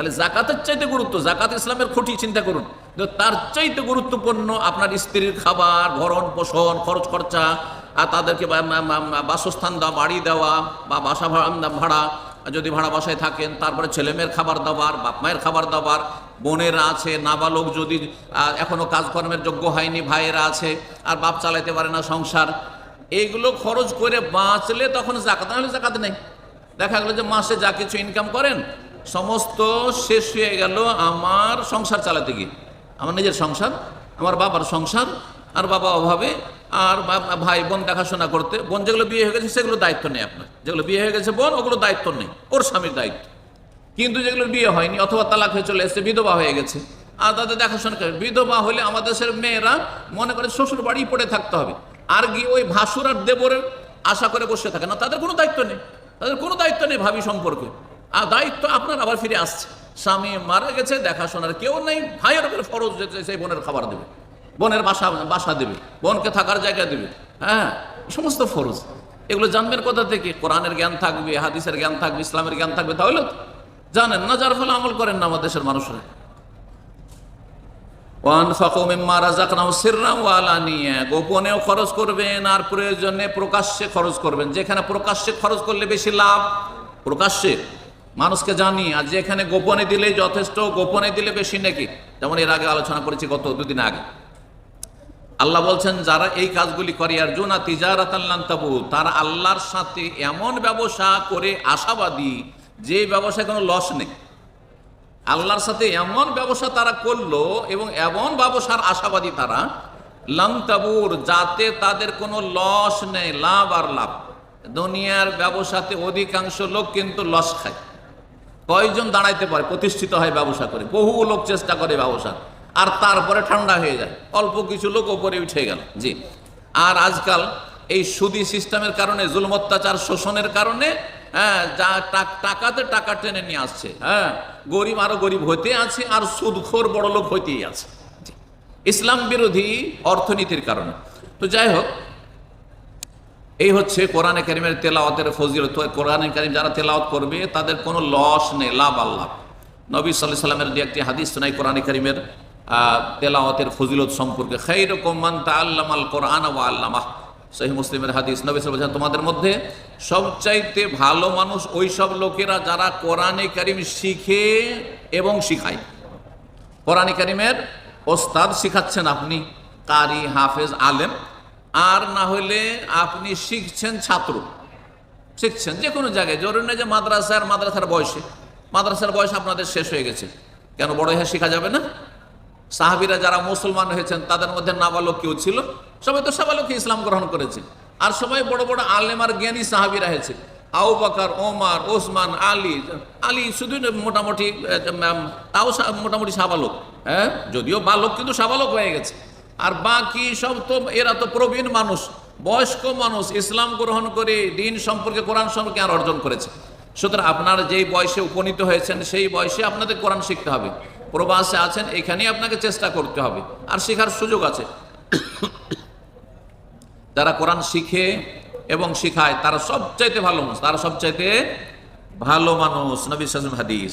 তাহলে জাকাতের চাইতে গুরুত্ব, জাকাত ইসলামের খুঁটি, চিন্তা করুন। তার চাইতে গুরুত্বপূর্ণ আপনার স্ত্রীর খাবার, ভরণ পোষণ, খরচ খরচা, আর তাদেরকে বাসস্থান দেওয়া, বাড়ি দেওয়া বা বাসা ভাড়া যদি ভাড়া বাসায় থাকেন, তারপরে ছেলেমেয়ের খাবার দাবার, বাপ মায়ের খাবার দাবার, বোনেরা আছে, নাবালক যদি এখনও কাজকর্মের যোগ্য হয়নি, ভাইয়েরা আছে, আর বাপ চালাইতে পারে না সংসার, এইগুলো খরচ করে বাঁচলে তখন জাকাত, না হলে জাকাত নেই। দেখা গেলো যে মাসে যা কিছু ইনকাম করেন সমস্ত শেষ হয়ে গেল আমার সংসার চালাতে গিয়ে, আমার নিজের সংসার, আমার বাবার সংসার, আর বাবা অভাবে, আর ভাই বোন দেখাশোনা করতে। বোন যেগুলো বিয়ে হয়ে গেছে সেগুলো দায়িত্ব নেই আপনার, যেগুলো বিয়ে হয়ে গেছে বোন, ওগুলো দায়িত্ব নেই, ওর স্বামীর দায়িত্ব। কিন্তু যেগুলো বিয়ে হয়নি অথবা তালাক হয়ে চলে এসেছে, বিধবা হয়ে গেছে, আর তাদের দেখাশোনা করে। বিধবা হলে আমাদের দেশের মেয়েরা মনে করে শ্বশুর বাড়ি পড়ে থাকতে হবে, আর গিয়ে ওই ভাসুর আর দেবরের আশা করে বসে থাকে না, তাদের কোনো দায়িত্ব নেই, তাদের কোনো দায়িত্ব নেই ভাবি সম্পর্কে। আর দায়িত্ব আপনার আবার ফিরে আসছে, স্বামী মারা গেছে, দেখাশোনার কেউ নেই, ভাইয়ের উপরে ফরজ যেতে সেই বোনের খাবার দেবে, বোনের বাসা দেবে, বোনকে থাকার জায়গা দেবে, হ্যাঁ, সমস্ত ফরজ। এগুলো জানবেন কোথা থেকে? কোরআনের জ্ঞান থাকবে, হাদিসের জ্ঞান থাকবে, ইসলামের জ্ঞান থাকবে, তাহলে জানেন না, যার ফলে আমল করেন না আমার দেশের মানুষরা। গোপনেও খরচ করবেন আর প্রয়োজনে প্রকাশ্যে খরচ করবেন। যেখানে প্রকাশ্যে খরচ করলে বেশি লাভ, প্রকাশ্যে মানুষকে জানি, আর যেখানে গোপনে দিলে যথেষ্ট, গোপনে দিলে বেশি নাকি। যেমন এর আগে আলোচনা করেছি গত দুদিন আগে, আল্লাহ বলছেন যারা এই কাজগুলি করে, আর জুনা তিজারাতান লান তাবুর, তারা আল্লাহর সাথে এমন ব্যবসা করে আশাবাদী যে ব্যবসায় কোনো লস নেই। আল্লাহর সাথে এমন ব্যবসা তারা করলো এবং এমন ব্যবসার আশাবাদী তারা, লান তাবুর, যাতে তাদের কোনো লস নেই, লাভ আর লাভ। দুনিয়ার ব্যবসাতে অধিকাংশ লোক কিন্তু লস খায়। কয়জন দাঁড়াইতে পারে প্রতিষ্ঠিত হয় ব্যবসা করে? বহু লোক চেষ্টা করে ব্যবসা, আর তারপরে ঠান্ডা হয়ে যায়, অল্প কিছু লোক ওপরে উঠে গেল। জি, আর আজকাল এই সুদি সিস্টেমের কারণে, জুলুম অত্যাচার শোষণের কারণে, হ্যাঁ, যা টাকাতে টাকা টেনে নিয়ে আসছে, হ্যাঁ, গরিব আরো গরিব হইতে আছে, আর সুদখোর বড় লোক হইতেই আছে, ইসলাম বিরোধী অর্থনীতির কারণে। তো যাই হোক, এই হচ্ছে কোরআনে কারিমের তেলাওয়াতের ফজিলত। কোরআনে কারিম যারা তেলাওয়াত করবে তাদের কোনো লস নেই, লাভ আল্লাহ। নবী সাল্লাল্লাহু আলাইহি ওয়াসাল্লামের যে একটি হাদিস শোনাই কোরআনে কারিমের তেলাওয়াতের ফজিলত সম্পর্কে, খায়রুকুম মান তাআল্লামাল কোরআন ওয়া আল্লামাহ, সহিহ মুসলিমের হাদিস। নবী সাল্লাল্লাহু আলাইহি ওয়াসাল্লাম তোমাদের মধ্যে সবচাইতে ভালো মানুষ ওই সব লোকেরা যারা কোরআনে কারিম শিখে এবং শিখায়। কোরআনে কারিমের ওস্তাদ শিখাচ্ছেন আপনি, কারি, হাফেজ, আলেম, আর না হলে আপনি শিখছেন, ছাত্র শিখছেন যে কোনো জায়গায়। জরুরি নয় যে মাদ্রাসার বয়সে, মাদ্রাসার বয়স আপনাদের শেষ হয়ে গেছে, কেন বড় হয়ে শেখা যাবে না? সাহাবীরা যারা মুসলমান হয়েছেন তাদের মধ্যে নাবালক কেউ ছিল? সবাই তো সাবালকে ইসলাম গ্রহণ করেছে, আর সবাই বড় বড় আলেম আর জ্ঞানী সাহাবীরা হয়েছে। আবু বকর, ওমর, ওসমান, আলী শুধু মোটামুটি, তাও মোটামুটি সাবালক, হ্যাঁ, যদিও বালক কিন্তু সাবালক হয়ে গেছে। আর বাকি সব তো, এরা তো প্রবীণ মানুষ, বয়স্ক মানুষ, ইসলাম গ্রহণ করে দিন সম্পর্কে, কোরআন সম্পর্কে আর অর্জন করেছে। সুতরাং আপনারা যেই বয়সে উপনীত হয়েছেন সেই বয়সে আপনাদের কোরআন শিখতে হবে। প্রবাসে আছেন, এখানেই আপনাকে চেষ্টা করতে হবে, আর শেখার সুযোগ আছে। যারা কোরআন শিখে এবং শিখায় তারা সবচাইতে ভালো মানুষ, তারা সবচাইতে ভালো মানুষ। নবী সাল্লাল্লাহু আলাইহি ওয়াসাল্লাম হাদিস।